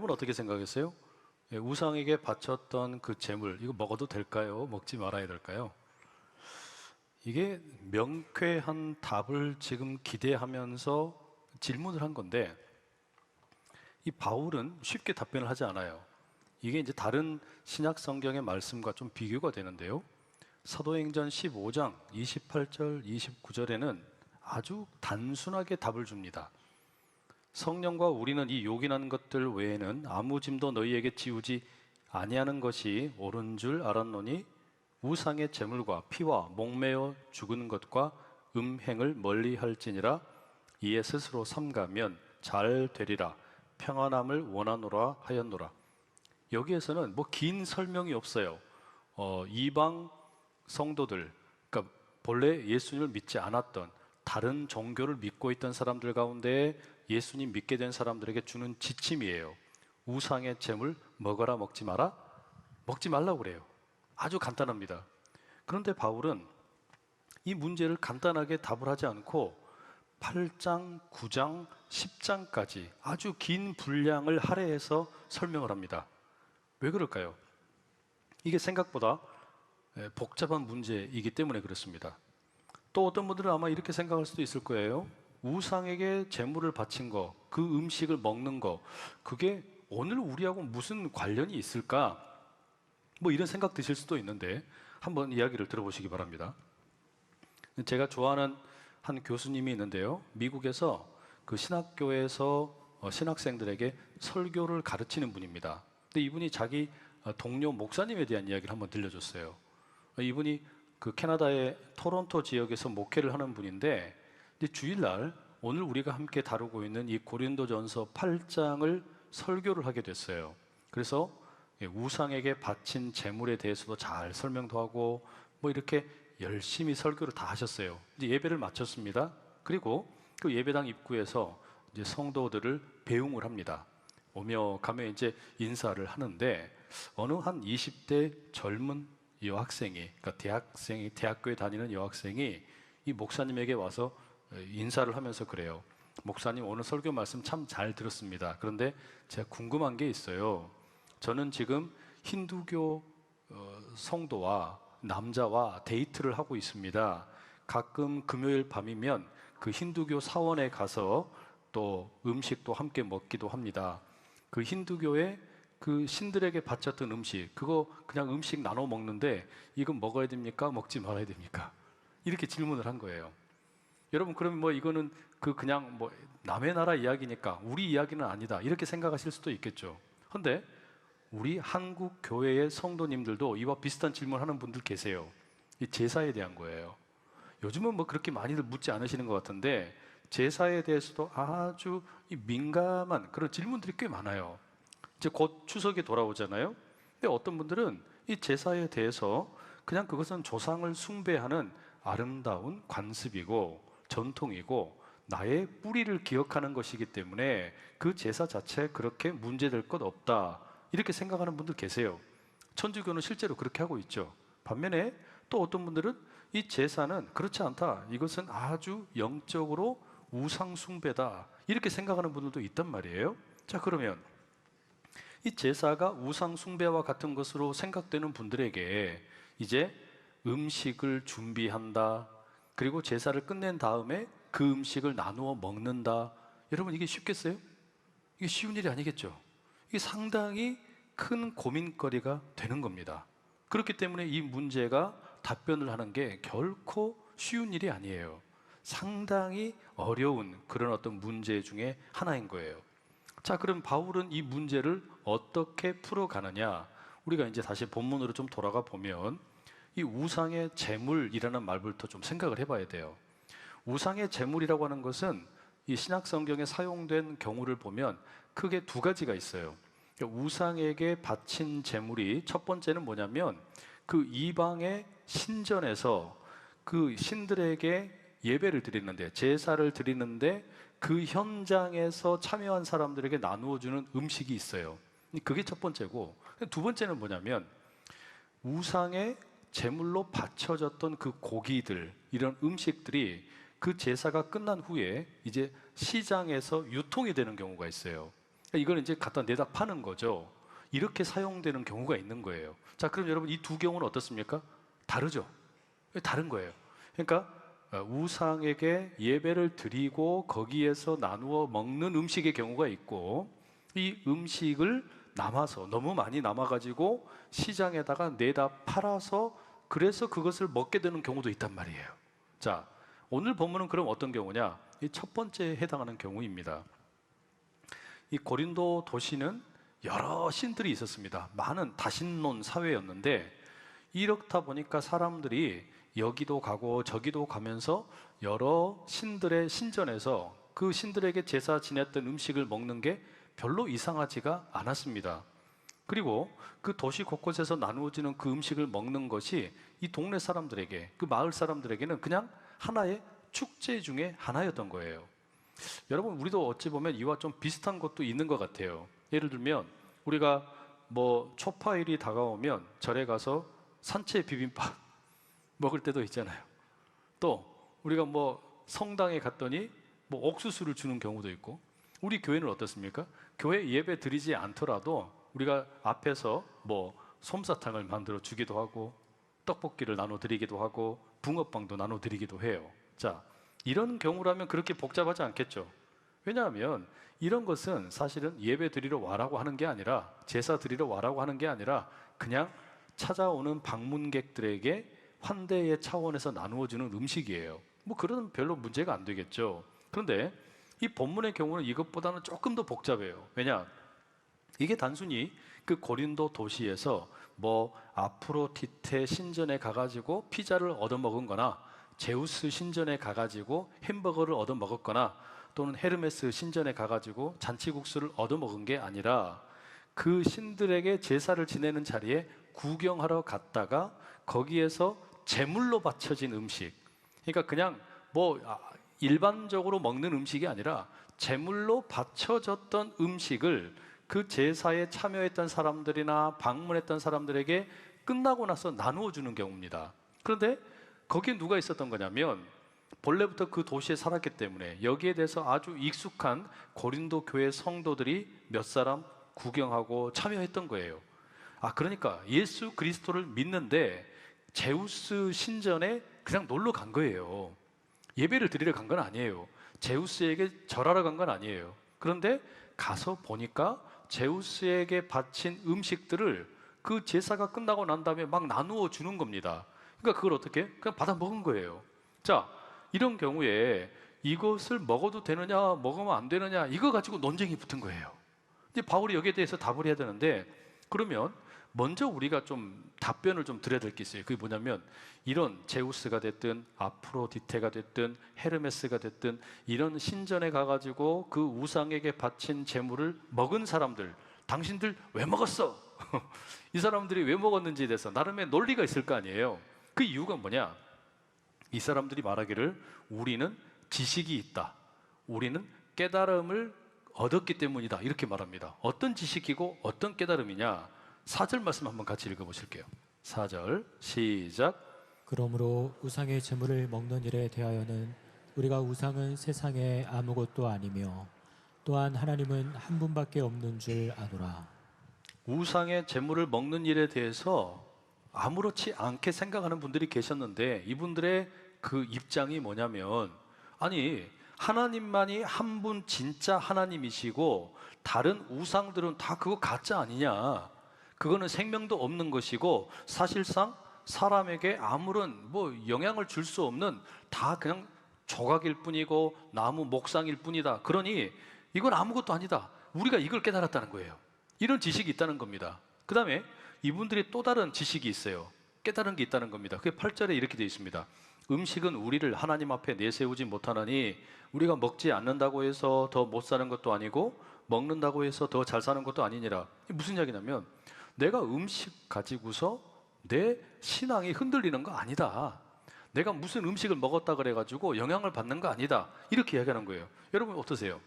여러분 어떻게 생각했어요? 우상에게 바쳤던 그 재물, 이거 먹어도 될까요? 먹지 말아야 될까요? 이게 명쾌한 답을 지금 기대하면서 질문을 한 건데, 이 바울은 쉽게 답변을 하지 않아요. 이게 이제 다른 신약 성경의 말씀과 좀 비교가 되는데요. 사도행전 15장 28절, 29절에는 아주 단순하게 답을 줍니다. 성령과 우리는 이 요긴한 것들 외에는 아무 짐도 너희에게 지우지 아니하는 것이 옳은 줄 알았노니 우상의 제물과 피와 목매어 죽은 것과 음행을 멀리할지니라. 이에 스스로 삼가면 잘 되리라. 평안함을 원하노라 하였노라. 여기에서는 뭐 긴 설명이 없어요. 이방 성도들, 그러니까 본래 예수님을 믿지 않았던 다른 종교를 믿고 있던 사람들 가운데 예수님 믿게 된 사람들에게 주는 지침이에요. 우상의 제물 먹어라 먹지 마라? 먹지 말라고 그래요. 아주 간단합니다. 그런데 바울은 이 문제를 간단하게 답을 하지 않고 8장, 9장, 10장까지 아주 긴 분량을 할애해서 설명을 합니다. 왜 그럴까요? 이게 생각보다 복잡한 문제이기 때문에 그렇습니다. 또 어떤 분들은 아마 이렇게 생각할 수도 있을 거예요. 우상에게 제물을 바친 거, 그 음식을 먹는 거, 그게 오늘 우리하고 무슨 관련이 있을까? 뭐 이런 생각 드실 수도 있는데 한번 이야기를 들어보시기 바랍니다. 제가 좋아하는 한 교수님이 있는데요. 미국에서 그 신학교에서 신학생들에게 설교를 가르치는 분입니다. 근데 이분이 자기 동료 목사님에 대한 이야기를 한번 들려줬어요. 이분이 그 캐나다의 토론토 지역에서 목회를 하는 분인데, 주일날 오늘 우리가 함께 다루고 있는 이 고린도전서 8장을 설교를 하게 됐어요. 그래서 우상에게 바친 제물에 대해서도 잘 설명도 하고 뭐 이렇게 열심히 설교를 다 하셨어요. 이제 예배를 마쳤습니다. 그리고 그 예배당 입구에서 이제 성도들을 배웅을 합니다. 오며 가며 이제 인사를 하는데 어느 한 20대 젊은 여학생이, 그러니까 대학교에 다니는 여학생이 이 목사님에게 와서 인사를 하면서 그래요. 목사님, 오늘 설교 말씀 참 잘 들었습니다. 그런데 제가 궁금한 게 있어요. 저는 지금 힌두교 성도와 남자와 데이트를 하고 있습니다. 가끔 금요일 밤이면 그 힌두교 사원에 가서 또 음식도 함께 먹기도 합니다. 그 힌두교의 그 신들에게 바쳤던 음식, 그거 그냥 음식 나눠 먹는데 이건 먹어야 됩니까? 먹지 말아야 됩니까? 이렇게 질문을 한 거예요. 여러분, 그러면 뭐 이거는 그냥 뭐 남의 나라 이야기니까 우리 이야기는 아니다, 이렇게 생각하실 수도 있겠죠. 근데 우리 한국 교회의 성도님들도 이와 비슷한 질문하는 분들 계세요. 이 제사에 대한 거예요. 요즘은 뭐 그렇게 많이들 묻지 않으시는 것 같은데 제사에 대해서도 아주 민감한 그런 질문들이 꽤 많아요. 이제 곧 추석이 돌아오잖아요. 근데 어떤 분들은 이 제사에 대해서 그냥 그것은 조상을 숭배하는 아름다운 관습이고 전통이고 나의 뿌리를 기억하는 것이기 때문에 그 제사 자체 그렇게 문제될 것 없다, 이렇게 생각하는 분들 계세요. 천주교는 실제로 그렇게 하고 있죠. 반면에 또 어떤 분들은 이 제사는 그렇지 않다, 이것은 아주 영적으로 우상 숭배다, 이렇게 생각하는 분들도 있단 말이에요. 자, 그러면 이 제사가 우상 숭배와 같은 것으로 생각되는 분들에게 이제 음식을 준비한다, 그리고 제사를 끝낸 다음에 그 음식을 나누어 먹는다, 여러분 이게 쉽겠어요? 이게 쉬운 일이 아니겠죠. 이게 상당히 큰 고민거리가 되는 겁니다. 그렇기 때문에 이 문제가 답변을 하는 게 결코 쉬운 일이 아니에요. 상당히 어려운 그런 어떤 문제 중에 하나인 거예요. 자, 그럼 바울은 이 문제를 어떻게 풀어가느냐? 우리가 이제 다시 본문으로 좀 돌아가 보면 이 우상의 제물이라는 말부터 좀 생각을 해봐야 돼요. 우상의 제물이라고 하는 것은 이 신약 성경에 사용된 경우를 보면 크게 두 가지가 있어요. 우상에게 바친 제물이 첫 번째는 뭐냐면 그 이방의 신전에서 그 신들에게 예배를 드리는데, 제사를 드리는데 그 현장에서 참여한 사람들에게 나누어 주는 음식이 있어요. 그게 첫 번째고, 두 번째는 뭐냐면 우상의 제물로 바쳐졌던 그 고기들, 이런 음식들이 그 제사가 끝난 후에 이제 시장에서 유통이 되는 경우가 있어요. 이걸 이제 갖다 내다 파는 거죠. 이렇게 사용되는 경우가 있는 거예요. 자, 그럼 여러분 이 두 경우는 어떻습니까? 다르죠. 다른 거예요. 그러니까 우상에게 예배를 드리고 거기에서 나누어 먹는 음식의 경우가 있고, 이 음식을 남아서 너무 많이 남아가지고 시장에다가 내다 팔아서 그래서 그것을 먹게 되는 경우도 있단 말이에요. 자, 오늘 본문은 그럼 어떤 경우냐? 이 첫 번째에 해당하는 경우입니다. 이 고린도 도시는 여러 신들이 있었습니다. 많은 다신론 사회였는데, 이렇다 보니까 사람들이 여기도 가고 저기도 가면서 여러 신들의 신전에서 그 신들에게 제사 지냈던 음식을 먹는 게 별로 이상하지가 않았습니다. 그리고 그 도시 곳곳에서 나누어지는 그 음식을 먹는 것이 이 동네 사람들에게, 그 마을 사람들에게는 그냥 하나의 축제 중에 하나였던 거예요. 여러분, 우리도 어찌 보면 이와 좀 비슷한 것도 있는 것 같아요. 예를 들면 우리가 뭐 초파일이 다가오면 절에 가서 산채 비빔밥 먹을 때도 있잖아요. 또 우리가 뭐 성당에 갔더니 뭐 옥수수를 주는 경우도 있고, 우리 교회는 어떻습니까? 교회 예배 드리지 않더라도 우리가 앞에서 뭐 솜사탕을 만들어 주기도 하고, 떡볶이를 나눠 드리기도 하고, 붕어빵도 나눠 드리기도 해요. 자, 이런 경우라면 그렇게 복잡하지 않겠죠. 왜냐하면 이런 것은 사실은 예배 드리러 와라고 하는 게 아니라, 제사 드리러 와라고 하는 게 아니라 그냥 찾아오는 방문객들에게 환대의 차원에서 나누어주는 음식이에요. 뭐 그런 별로 문제가 안 되겠죠. 그런데 이 본문의 경우는 이것보다는 조금 더 복잡해요. 왜냐? 이게 단순히 그 고린도 도시에서 뭐 아프로디테 신전에 가가지고 피자를 얻어먹은 거나, 제우스 신전에 가가지고 햄버거를 얻어먹었거나, 또는 헤르메스 신전에 가가지고 잔치국수를 얻어먹은 게 아니라, 그 신들에게 제사를 지내는 자리에 구경하러 갔다가 거기에서 제물로 바쳐진 음식, 그러니까 그냥 뭐 일반적으로 먹는 음식이 아니라 제물로 바쳐졌던 음식을 그 제사에 참여했던 사람들이나 방문했던 사람들에게 끝나고 나서 나누어 주는 경우입니다. 그런데 거기에 누가 있었던 거냐면, 본래부터 그 도시에 살았기 때문에 여기에 대해서 아주 익숙한 고린도 교회 성도들이 몇 사람 구경하고 참여했던 거예요. 그러니까 예수 그리스도를 믿는데 제우스 신전에 그냥 놀러 간 거예요. 예배를 드리러 간 건 아니에요. 제우스에게 절하러 간 건 아니에요. 그런데 가서 보니까 제우스에게 바친 음식들을 그 제사가 끝나고 난 다음에 막 나누어 주는 겁니다. 그러니까 그걸 어떻게? 그냥 받아 먹은 거예요. 자, 이런 경우에 이것을 먹어도 되느냐, 먹으면 안 되느냐, 이거 가지고 논쟁이 붙은 거예요. 이제 바울이 여기에 대해서 답을 해야 되는데, 그러면 먼저 우리가 좀 답변을 좀 드려야 될 게 있어요. 그게 뭐냐면, 이런 제우스가 됐든 아프로디테가 됐든 헤르메스가 됐든 이런 신전에 가가지고 그 우상에게 바친 제물을 먹은 사람들, 당신들 왜 먹었어? 이 사람들이 왜 먹었는지에 대해서 나름의 논리가 있을 거 아니에요. 그 이유가 뭐냐? 이 사람들이 말하기를 우리는 지식이 있다, 우리는 깨달음을 얻었기 때문이다, 이렇게 말합니다. 어떤 지식이고 어떤 깨달음이냐? 4절 말씀 한번 같이 읽어보실게요. 4절 시작. 그러므로 우상의 제물을 먹는 일에 대하여는 우리가 우상은 세상에 아무것도 아니며 또한 하나님은 한 분밖에 없는 줄 아노라. 우상의 제물을 먹는 일에 대해서 아무렇지 않게 생각하는 분들이 계셨는데, 이분들의 그 입장이 뭐냐면, 아니 하나님만이 한 분 진짜 하나님이시고 다른 우상들은 다 그거 가짜 아니냐, 그거는 생명도 없는 것이고 사실상 사람에게 아무런 뭐 영향을 줄 수 없는, 다 그냥 조각일 뿐이고 나무 목상일 뿐이다, 그러니 이건 아무것도 아니다, 우리가 이걸 깨달았다는 거예요. 이런 지식이 있다는 겁니다. 그 다음에 이분들이 또 다른 지식이 있어요. 깨달은 게 있다는 겁니다. 그게 8절에 이렇게 되어 있습니다. 음식은 우리를 하나님 앞에 내세우지 못하나니 우리가 먹지 않는다고 해서 더 못 사는 것도 아니고 먹는다고 해서 더 잘 사는 것도 아니니라. 이게 무슨 이야기냐면, 내가 음식 가지고서 내 신앙이 흔들리는 거 아니다, 내가 무슨 음식을 먹었다 그래가지고 영향을 받는 거 아니다, 이렇게 이야기하는 거예요. 여러분 어떠세요?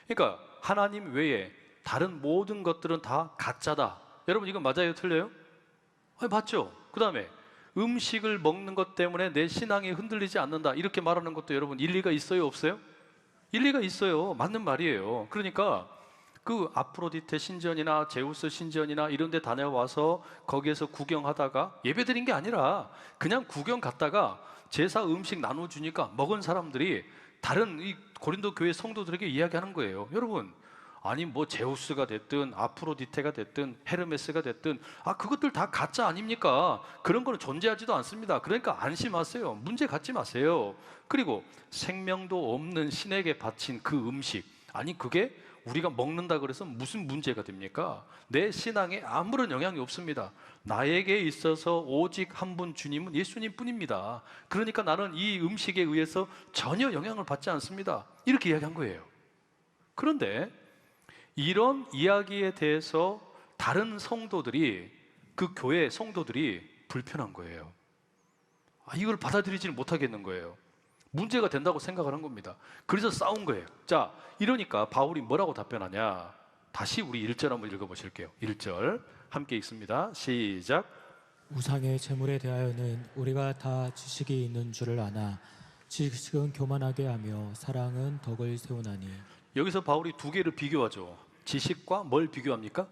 그러니까 하나님 외에 다른 모든 것들은 다 가짜다, 여러분 이건 맞아요, 틀려요? 맞죠? 그 다음에 음식을 먹는 것 때문에 내 신앙이 흔들리지 않는다, 이렇게 말하는 것도 여러분 일리가 있어요, 없어요? 일리가 있어요. 맞는 말이에요. 그러니까 그 아프로디테 신전이나 제우스 신전이나 이런 데 다녀와서 거기에서 구경하다가 예배드린 게 아니라 그냥 구경 갔다가 제사 음식 나눠주니까 먹은 사람들이 다른 이 고린도 교회 성도들에게 이야기하는 거예요. 여러분, 아니 뭐 제우스가 됐든 아프로디테가 됐든 헤르메스가 됐든 그것들 다 가짜 아닙니까? 그런 거는 존재하지도 않습니다. 그러니까 안심하세요. 문제 갖지 마세요. 그리고 생명도 없는 신에게 바친 그 음식, 아니 그게 우리가 먹는다 그래서 무슨 문제가 됩니까? 내 신앙에 아무런 영향이 없습니다. 나에게 있어서 오직 한 분 주님은 예수님 뿐입니다. 그러니까 나는 이 음식에 의해서 전혀 영향을 받지 않습니다. 이렇게 이야기한 거예요. 그런데 이런 이야기에 대해서 다른 성도들이, 그 교회 성도들이 불편한 거예요. 이걸 받아들이지는 못하겠는 거예요. 문제가 된다고 생각을 한 겁니다. 그래서 싸운 거예요. 자, 이러니까 바울이 뭐라고 답변하냐? 다시 우리 1절 한번 읽어보실게요. 1절 함께 읽습니다. 시작. 우상의 제물에 대하여는 우리가 다 지식이 있는 줄을 아나 지식은 교만하게 하며 사랑은 덕을 세우나니. 여기서 바울이 두 개를 비교하죠. 지식과 뭘 비교합니까?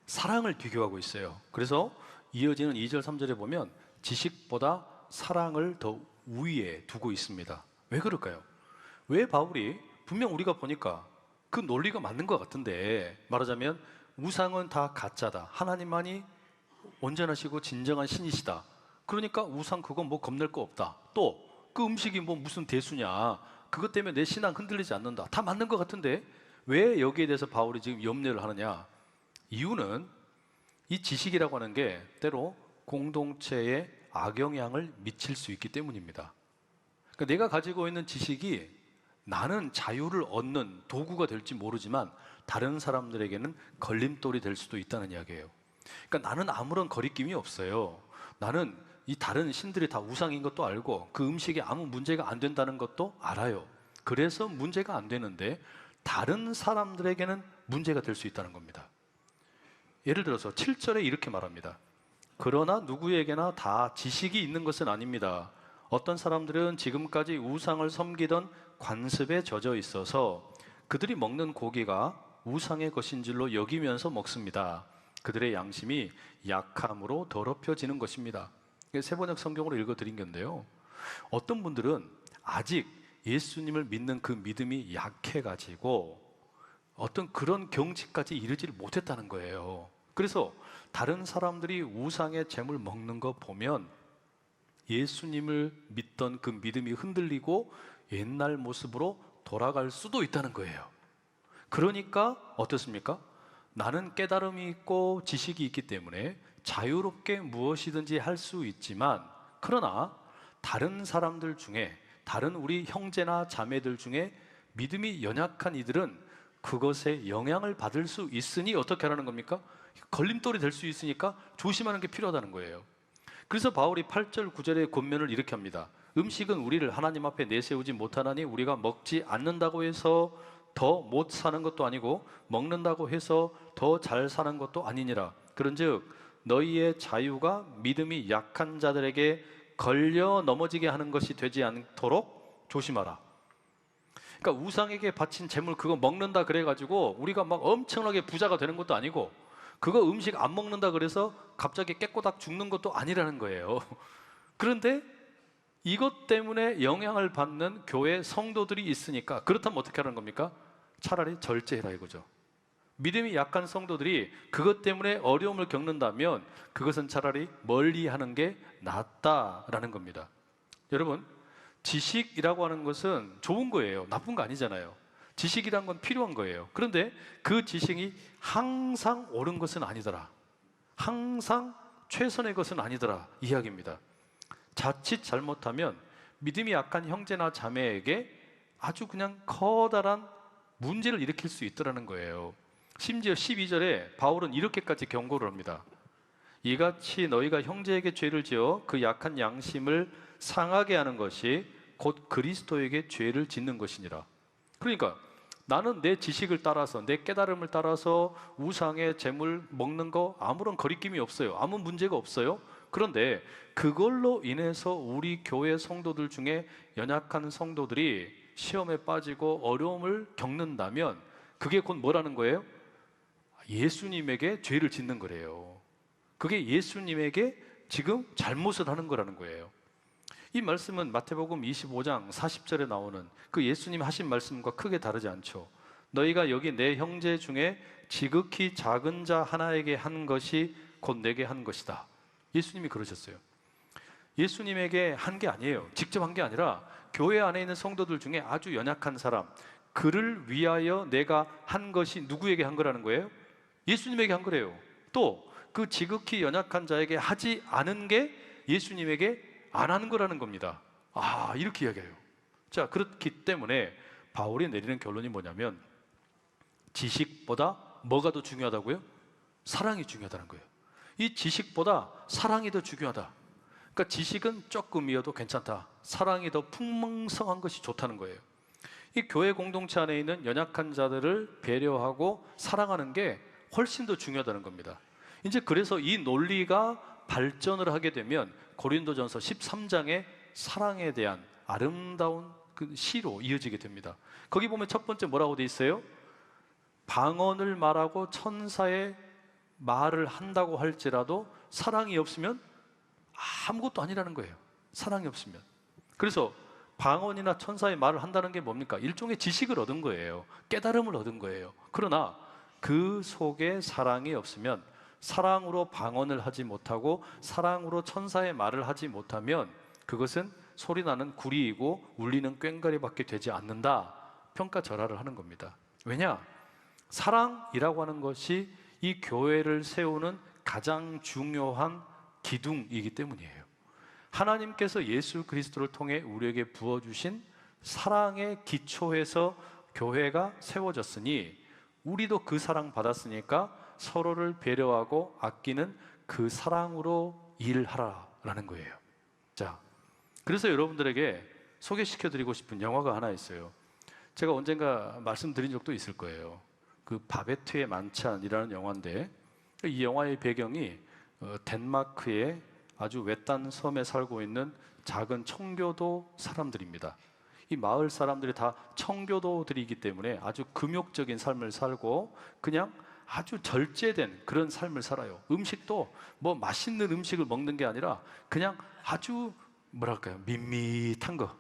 사랑을 비교하고 있어요. 그래서 이어지는 2절 3절에 보면 지식보다 사랑을 더 우위에 두고 있습니다. 왜 그럴까요? 왜 바울이, 분명 우리가 보니까 그 논리가 맞는 것 같은데, 말하자면 우상은 다 가짜다, 하나님만이 온전하시고 진정한 신이시다, 그러니까 우상 그거 뭐 겁낼 거 없다, 또 그 음식이 뭐 무슨 대수냐, 그것 때문에 내 신앙 흔들리지 않는다, 다 맞는 것 같은데 왜 여기에 대해서 바울이 지금 염려를 하느냐? 이유는 이 지식이라고 하는 게 때로 공동체에 악영향을 미칠 수 있기 때문입니다. 그러니까 내가 가지고 있는 지식이 나는 자유를 얻는 도구가 될지 모르지만 다른 사람들에게는 걸림돌이 될 수도 있다는 이야기예요. 그러니까 나는 아무런 거리낌이 없어요. 나는 이 다른 신들이 다 우상인 것도 알고 그 음식에 아무 문제가 안 된다는 것도 알아요. 그래서 문제가 안 되는데 다른 사람들에게는 문제가 될 수 있다는 겁니다. 예를 들어서 7절에 이렇게 말합니다. 그러나 누구에게나 다 지식이 있는 것은 아닙니다. 어떤 사람들은 지금까지 우상을 섬기던 관습에 젖어 있어서 그들이 먹는 고기가 우상의 것인 줄로 여기면서 먹습니다. 그들의 양심이 약함으로 더럽혀지는 것입니다. 세번역 성경으로 읽어드린 건데요, 어떤 분들은 아직 예수님을 믿는 그 믿음이 약해가지고 어떤 그런 경지까지 이르지를 못했다는 거예요. 그래서 다른 사람들이 우상의 제물 먹는 거 보면 예수님을 믿던 그 믿음이 흔들리고 옛날 모습으로 돌아갈 수도 있다는 거예요. 그러니까 어떻습니까? 나는 깨달음이 있고 지식이 있기 때문에 자유롭게 무엇이든지 할 수 있지만, 그러나 다른 사람들 중에, 다른 우리 형제나 자매들 중에 믿음이 연약한 이들은 그것에 영향을 받을 수 있으니 어떻게 하라는 겁니까? 걸림돌이 될 수 있으니까 조심하는 게 필요하다는 거예요. 그래서 바울이 8절 9절의 권면을 이렇게 합니다. 음식은 우리를 하나님 앞에 내세우지 못하나니 우리가 먹지 않는다고 해서 더 못 사는 것도 아니고 먹는다고 해서 더 잘 사는 것도 아니니라. 그런즉 너희의 자유가 믿음이 약한 자들에게 걸려 넘어지게 하는 것이 되지 않도록 조심하라. 그러니까 우상에게 바친 재물 그거 먹는다 그래가지고 우리가 막 엄청나게 부자가 되는 것도 아니고, 그거 음식 안 먹는다 그래서 갑자기 깨꼬닥 죽는 것도 아니라는 거예요. 그런데 이것 때문에 영향을 받는 교회 성도들이 있으니까, 그렇다면 어떻게 하는 겁니까? 차라리 절제해라 이거죠. 믿음이 약한 성도들이 그것 때문에 어려움을 겪는다면 그것은 차라리 멀리하는 게 낫다라는 겁니다. 여러분, 지식이라고 하는 것은 좋은 거예요. 나쁜 거 아니잖아요. 지식이란 건 필요한 거예요. 그런데 그 지식이 항상 옳은 것은 아니더라, 항상 최선의 것은 아니더라 이야기입니다. 자칫 잘못하면 믿음이 약한 형제나 자매에게 아주 그냥 커다란 문제를 일으킬 수 있더라는 거예요. 심지어 12절에 바울은 이렇게까지 경고를 합니다. 이같이 너희가 형제에게 죄를 지어 그 약한 양심을 상하게 하는 것이 곧 그리스도에게 죄를 짓는 것이니라. 그러니까 나는 내 지식을 따라서, 내 깨달음을 따라서 우상의 재물 먹는 거 아무런 거리낌이 없어요. 아무 문제가 없어요. 그런데 그걸로 인해서 우리 교회 성도들 중에 연약한 성도들이 시험에 빠지고 어려움을 겪는다면 그게 곧 뭐라는 거예요? 예수님에게 죄를 짓는 거래요. 그게 예수님에게 지금 잘못을 하는 거라는 거예요. 이 말씀은 마태복음 25장 40절에 나오는 그 예수님 하신 말씀과 크게 다르지 않죠. 너희가 여기 내 형제 중에 지극히 작은 자 하나에게 한 것이 곧 내게 한 것이다. 예수님이 그러셨어요. 예수님에게 한 게 아니에요. 직접 한 게 아니라 교회 안에 있는 성도들 중에 아주 연약한 사람, 그를 위하여 내가 한 것이 누구에게 한 거라는 거예요? 예수님에게 한 거래요. 또 그 지극히 연약한 자에게 하지 않은 게 예수님에게 안 하는 거라는 겁니다. 아, 이렇게 이야기해요. 자, 그렇기 때문에 바울이 내리는 결론이 뭐냐면 지식보다 뭐가 더 중요하다고요? 사랑이 중요하다는 거예요. 이 지식보다 사랑이 더 중요하다. 그러니까 지식은 조금이어도 괜찮다. 사랑이 더 풍성한 것이 좋다는 거예요. 이 교회 공동체 안에 있는 연약한 자들을 배려하고 사랑하는 게 훨씬 더 중요하다는 겁니다. 이제 그래서 이 논리가 발전을 하게 되면 고린도전서 13장의 사랑에 대한 아름다운 그 시로 이어지게 됩니다. 거기 보면 첫 번째 뭐라고 돼 있어요? 방언을 말하고 천사의 말을 한다고 할지라도 사랑이 없으면 아무것도 아니라는 거예요. 사랑이 없으면. 그래서 방언이나 천사의 말을 한다는 게 뭡니까? 일종의 지식을 얻은 거예요. 깨달음을 얻은 거예요. 그러나 그 속에 사랑이 없으면, 사랑으로 방언을 하지 못하고 사랑으로 천사의 말을 하지 못하면 그것은 소리나는 구리이고 울리는 꽹과리밖에 되지 않는다. 평가절하를 하는 겁니다. 왜냐? 사랑이라고 하는 것이 이 교회를 세우는 가장 중요한 기둥이기 때문이에요. 하나님께서 예수 그리스도를 통해 우리에게 부어주신 사랑의 기초에서 교회가 세워졌으니 우리도 그 사랑 받았으니까 서로를 배려하고 아끼는 그 사랑으로 일하라라는 거예요. 자, 그래서 여러분들에게 소개시켜드리고 싶은 영화가 하나 있어요. 제가 언젠가 말씀드린 적도 있을 거예요. 그 바베트의 만찬이라는 영화인데, 이 영화의 배경이 덴마크의 아주 외딴 섬에 살고 있는 작은 청교도 사람들입니다. 이 마을 사람들이 다 청교도들이기 때문에 아주 금욕적인 삶을 살고 그냥 아주 절제된 그런 삶을 살아요. 음식도 뭐 맛있는 음식을 먹는 게 아니라 그냥 아주 뭐랄까요, 밋밋한 거,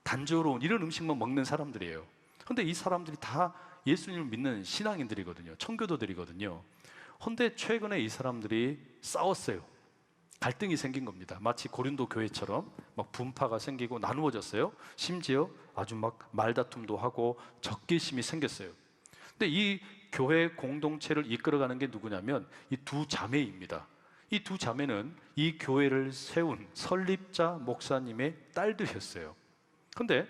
단조로운 이런 음식만 먹는 사람들이에요. 그런데 이 사람들이 다 예수님을 믿는 신앙인들이거든요. 청교도들이거든요. 그런데 최근에 이 사람들이 싸웠어요. 갈등이 생긴 겁니다. 마치 고린도 교회처럼 막 분파가 생기고 나누어졌어요. 심지어 아주 막 말다툼도 하고 적개심이 생겼어요. 근데 이 교회 공동체를 이끌어가는 게 누구냐면 이 두 자매입니다. 이 두 자매는 이 교회를 세운 설립자 목사님의 딸들이었어요. 근데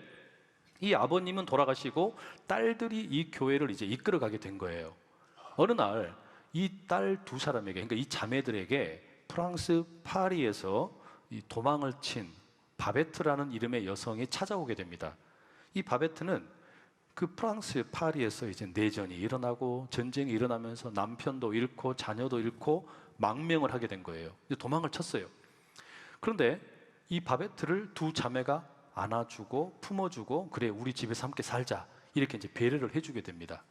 이 아버님은 돌아가시고 딸들이 이 교회를 이제 이끌어가게 된 거예요. 어느 날 이 딸 두 사람에게, 그러니까 이 자매들에게 프랑스 파리에서 이 도망을 친 바베트라는 이름의 여성이 찾아오게 됩니다. 이 바베트는 그 프랑스 파리에서 이제 내전이 일어나고 전쟁이 일어나면서 남편도 잃고 자녀도 잃고 망명을 하게 된 거예요. 이제 도망을 쳤어요. 그런데 이 바베트를 두 자매가 안아주고 품어주고, 그래 우리 집에서 함께 살자, 이렇게 이제 배려를 해주게 됩니다.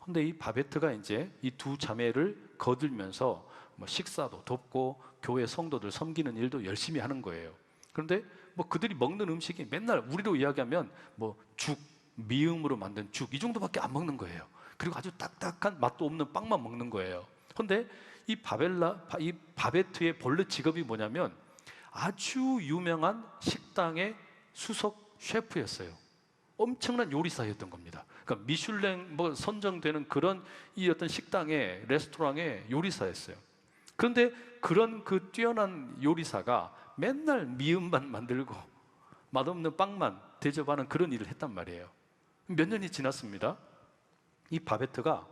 근데 이 바베트가 이제 이 두 자매를 거들면서 뭐 식사도 돕고 교회 성도들 섬기는 일도 열심히 하는 거예요. 그런데 뭐 그들이 먹는 음식이 맨날 우리로 이야기하면 뭐 죽, 미음으로 만든 죽, 이 정도밖에 안 먹는 거예요. 그리고 아주 딱딱한 맛도 없는 빵만 먹는 거예요. 그런데 이 바베트의 본래 직업이 뭐냐면 아주 유명한 식당의 수석 셰프였어요. 엄청난 요리사였던 겁니다. 그러니까 미슐랭 뭐 선정되는 그런 이 어떤 식당의 레스토랑의 요리사였어요. 그런데 그런 그 뛰어난 요리사가 맨날 미음만 만들고 맛없는 빵만 대접하는 그런 일을 했단 말이에요. 몇 년이 지났습니다. 이 바베트가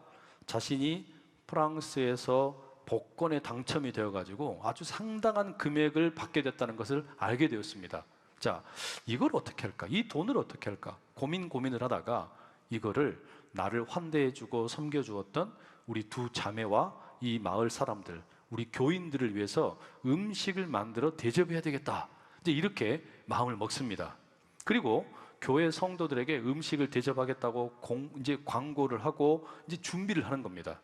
자신이 프랑스에서 복권에 당첨이 되어가지고 아주 상당한 금액을 받게 됐다는 것을 알게 되었습니다. 자, 이걸 어떻게 할까? 이 돈을 어떻게 할까? 고민을 하다가 이거를 나를 환대해주고 섬겨주었던 우리 두 자매와 이 마을 사람들, 우리 교인들을 위해서 음식을 만들어 대접해야 되겠다, 이제 이렇게 마음을 먹습니다. 그리고 교회 성도들에게 음식을 대접하겠다고 이제 광고를 하고 이제 준비를 하는 겁니다.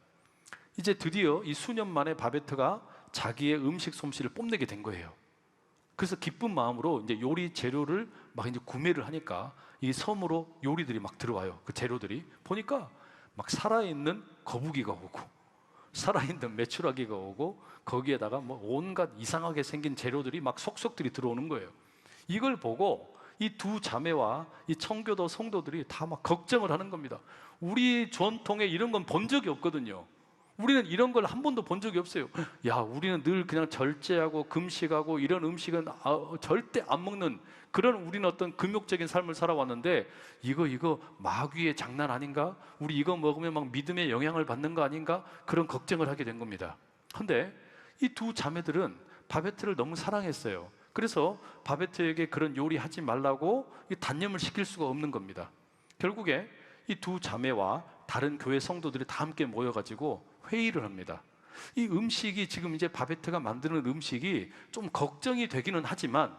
이제 드디어 이 수년 만에 바베트가 자기의 음식 솜씨를 뽐내게 된 거예요. 그래서 기쁜 마음으로 이제 요리 재료를 막 이제 구매를 하니까 이 섬으로 요리들이 막 들어와요. 그 재료들이 보니까 막 살아있는 거북이가 오고 살아있는 메추라기가 오고 거기에다가 뭐 온갖 이상하게 생긴 재료들이 막 속속들이 들어오는 거예요. 이걸 보고 이 두 자매와 이 청교도 성도들이 다 막 걱정을 하는 겁니다. 우리 전통에 이런 건 본 적이 없거든요. 우리는 이런 걸 한 번도 본 적이 없어요. 야, 우리는 늘 그냥 절제하고 금식하고 이런 음식은 절대 안 먹는 그런 우리는 어떤 금욕적인 삶을 살아왔는데 이거 마귀의 장난 아닌가? 우리 이거 먹으면 막 믿음의 영향을 받는 거 아닌가? 그런 걱정을 하게 된 겁니다. 근데 이 두 자매들은 바베트를 너무 사랑했어요. 그래서 바베트에게 그런 요리하지 말라고 단념을 시킬 수가 없는 겁니다. 결국에 이 두 자매와 다른 교회 성도들이 다 함께 모여가지고 회의를 합니다. 이 음식이 지금 이제 바베트가 만드는 음식이 좀 걱정이 되기는 하지만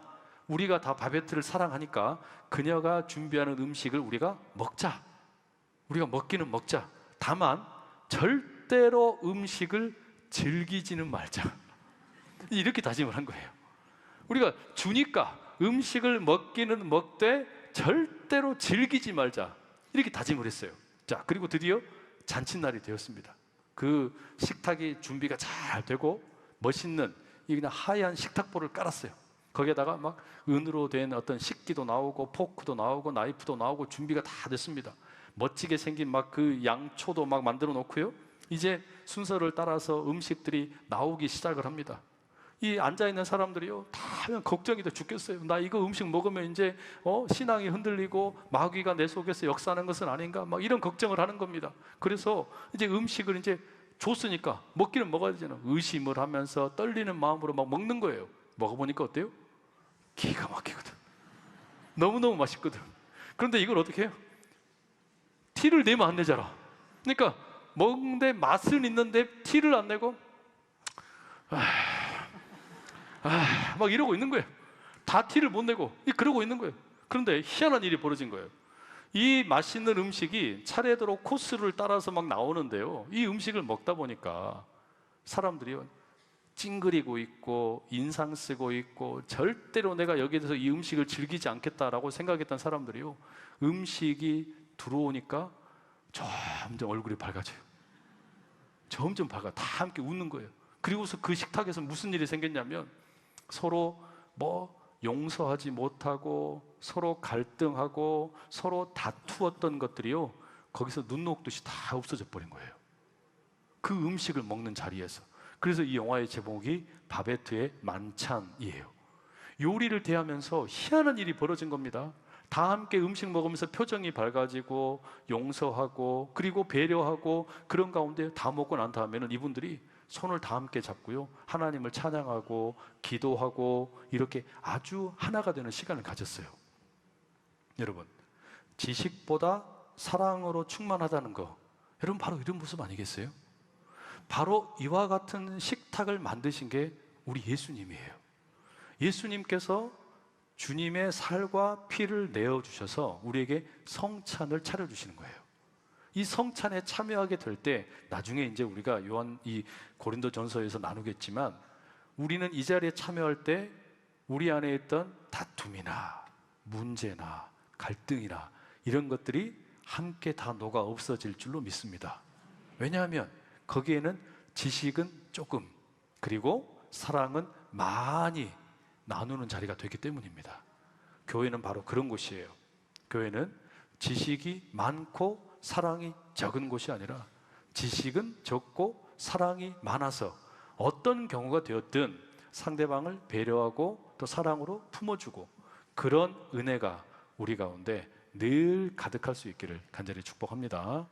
우리가 다 바베트를 사랑하니까 그녀가 준비하는 음식을 우리가 먹자. 우리가 먹기는 먹자. 다만 절대로 음식을 즐기지는 말자. 이렇게 다짐을 한 거예요. 우리가 주니까 음식을 먹기는 먹되 절대로 즐기지 말자. 이렇게 다짐을 했어요. 자, 그리고 드디어 잔칫날이 되었습니다. 그 식탁이 준비가 잘 되고 멋있는 이 그냥 하얀 식탁보를 깔았어요. 거기에다가 막 은으로 된 어떤 식기도 나오고 포크도 나오고 나이프도 나오고 준비가 다 됐습니다. 멋지게 생긴 막 그 양초도 막 만들어 놓고요. 이제 순서를 따라서 음식들이 나오기 시작을 합니다. 이 앉아있는 사람들이요 다 걱정이 돼 죽겠어요. 나 이거 음식 먹으면 이제 신앙이 흔들리고 마귀가 내 속에서 역사하는 것은 아닌가 막 이런 걱정을 하는 겁니다. 그래서 이제 음식을 이제 줬으니까 먹기는 먹어야 되잖아요. 의심을 하면서 떨리는 마음으로 막 먹는 거예요. 먹어보니까 어때요? 기가 막히거든. 너무너무 맛있거든. 그런데 이걸 어떻게 해요? 티를 내면 안 되잖아. 그러니까 먹는데 맛은 있는데 티를 안 내고 막 이러고 있는 거예요. 다 티를 못 내고 그러고 있는 거예요. 그런데 희한한 일이 벌어진 거예요. 이 맛있는 음식이 차례대로 코스를 따라서 막 나오는데요. 이 음식을 먹다 보니까 사람들이 찡그리고 있고 인상 쓰고 있고 절대로 내가 여기에 대해서 이 음식을 즐기지 않겠다라고 생각했던 사람들이요. 음식이 들어오니까 점점 얼굴이 밝아져요. 점점 밝아. 다 함께 웃는 거예요. 그리고서 그 식탁에서 무슨 일이 생겼냐면 서로 뭐 용서하지 못하고 서로 갈등하고 서로 다투었던 것들이요 거기서 눈 녹듯이 다 없어져 버린 거예요. 그 음식을 먹는 자리에서. 그래서 이 영화의 제목이 바베트의 만찬이에요. 요리를 대하면서 희한한 일이 벌어진 겁니다. 다 함께 음식 먹으면서 표정이 밝아지고 용서하고 그리고 배려하고 그런 가운데 다 먹고 난 다음에는 이분들이 손을 다 함께 잡고요 하나님을 찬양하고 기도하고 이렇게 아주 하나가 되는 시간을 가졌어요. 여러분, 지식보다 사랑으로 충만하다는 거 여러분 바로 이런 모습 아니겠어요? 바로 이와 같은 식탁을 만드신 게 우리 예수님이에요. 예수님께서 주님의 살과 피를 내어주셔서 우리에게 성찬을 차려주시는 거예요. 이 성찬에 참여하게 될 때 나중에 이제 우리가 요한 이 고린도전서에서 나누겠지만 우리는 이 자리에 참여할 때 우리 안에 있던 다툼이나 문제나 갈등이나 이런 것들이 함께 다 녹아 없어질 줄로 믿습니다. 왜냐하면 거기에는 지식은 조금 그리고 사랑은 많이 나누는 자리가 되기 때문입니다. 교회는 바로 그런 곳이에요. 교회는 지식이 많고 사랑이 적은 곳이 아니라 지식은 적고 사랑이 많아서 어떤 경우가 되었든 상대방을 배려하고 또 사랑으로 품어주고 그런 은혜가 우리 가운데 늘 가득할 수 있기를 간절히 축복합니다.